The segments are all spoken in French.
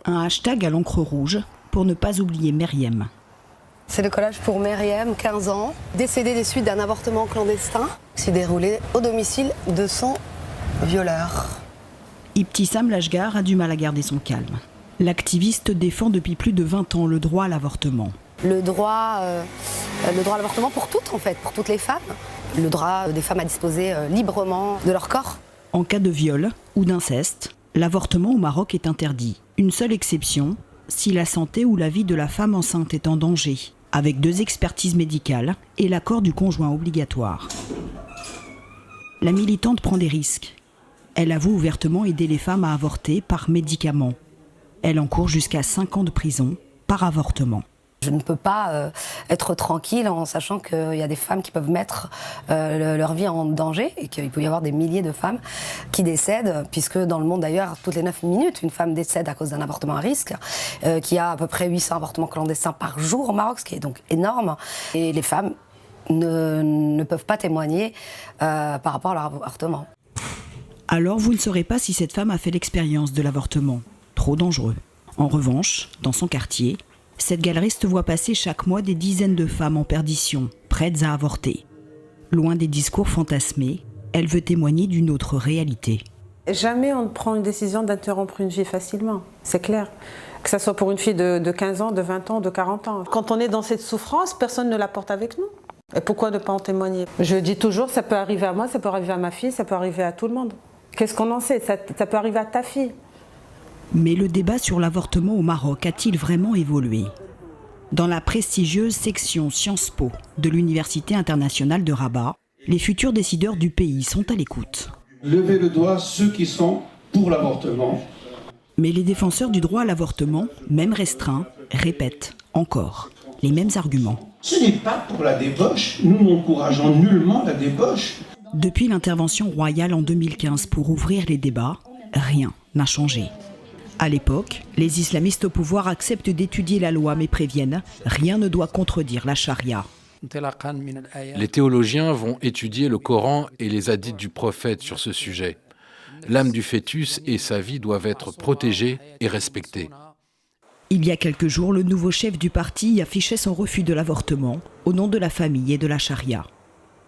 Un hashtag à l'encre rouge pour ne pas oublier Meriem. C'est le collage pour Meriem, 15 ans, décédée des suites d'un avortement clandestin qui s'est déroulé au domicile de son violeur. Ibtissam Lashgar a du mal à garder son calme. L'activiste défend depuis plus de 20 ans le droit à l'avortement. Le droit à l'avortement pour toutes en fait, pour toutes les femmes. Le droit des femmes à disposer librement de leur corps. En cas de viol ou d'inceste, l'avortement au Maroc est interdit. Une seule exception, si la santé ou la vie de la femme enceinte est en danger, avec 2 expertises médicales et l'accord du conjoint obligatoire. La militante prend des risques. Elle avoue ouvertement aider les femmes à avorter par médicament. Elle encourt jusqu'à 5 ans de prison par avortement. Je ne peux pas être tranquille en sachant qu'il y a des femmes qui peuvent mettre leur vie en danger et qu'il peut y avoir des milliers de femmes qui décèdent, puisque dans le monde d'ailleurs, toutes les 9 minutes, une femme décède à cause d'un avortement à risque, qu'il y a à peu près 800 avortements clandestins par jour au Maroc, ce qui est donc énorme. Et les femmes ne peuvent pas témoigner par rapport à leur avortement. Alors vous ne saurez pas si cette femme a fait l'expérience de l'avortement. Trop dangereux. En revanche, dans son quartier, cette galeriste voit passer chaque mois des dizaines de femmes en perdition, prêtes à avorter. Loin des discours fantasmés, elle veut témoigner d'une autre réalité. Jamais on ne prend une décision d'interrompre une vie facilement, c'est clair. Que ce soit pour une fille de 15 ans, de 20 ans, de 40 ans. Quand on est dans cette souffrance, personne ne la porte avec nous. Et pourquoi ne pas en témoigner? Je dis toujours, ça peut arriver à moi, ça peut arriver à ma fille, ça peut arriver à tout le monde. Qu'est-ce qu'on en sait? Ça peut arriver à ta fille. Mais le débat sur l'avortement au Maroc a-t-il vraiment évolué? Dans la prestigieuse section Sciences Po de l'Université internationale de Rabat, les futurs décideurs du pays sont à l'écoute. Levez le doigt ceux qui sont pour l'avortement. Mais les défenseurs du droit à l'avortement, même restreint, répètent encore les mêmes arguments. Ce n'est pas pour la débauche, nous n'encourageons nullement la débauche. Depuis l'intervention royale en 2015 pour ouvrir les débats, rien n'a changé. À l'époque, les islamistes au pouvoir acceptent d'étudier la loi mais préviennent « rien ne doit contredire la charia ». Les théologiens vont étudier le Coran et les hadiths du prophète sur ce sujet. L'âme du fœtus et sa vie doivent être protégées et respectées. Il y a quelques jours, le nouveau chef du parti affichait son refus de l'avortement au nom de la famille et de la charia.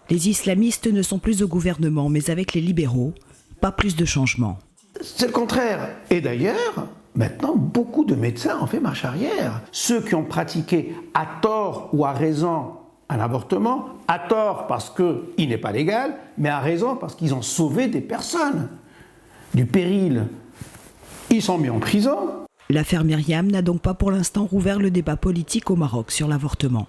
Les islamistes ne sont plus au gouvernement mais avec les libéraux, pas plus de changements. C'est le contraire. Et d'ailleurs, maintenant, beaucoup de médecins ont fait marche arrière. Ceux qui ont pratiqué à tort ou à raison un avortement, à tort parce qu'il n'est pas légal, mais à raison parce qu'ils ont sauvé des personnes du péril. Ils sont mis en prison. L'affaire Meriem n'a donc pas pour l'instant rouvert le débat politique au Maroc sur l'avortement.